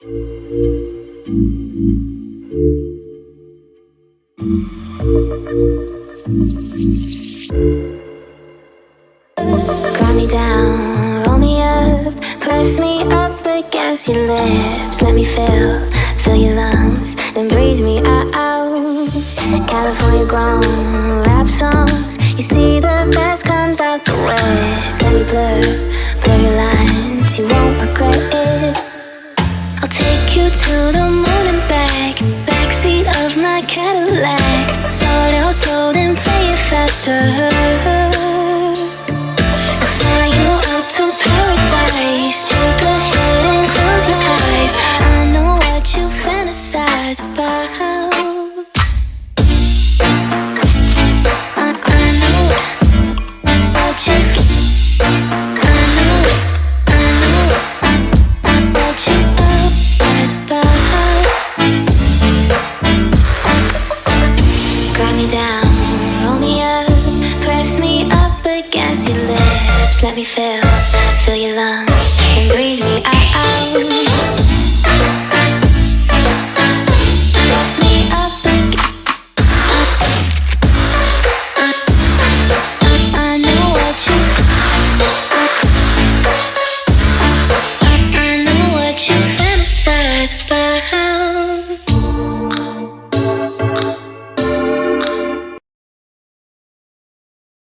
Calm me down, roll me up, press me up against your lips. Let me fill your lungs, then breathe me out. California grown rap songs, you see the best comes out the west. Let me blur your lines, you won't regret it. I'll take you to the moon and back, backseat of my Cadillac. Start out slow, then play it faster. Let me feel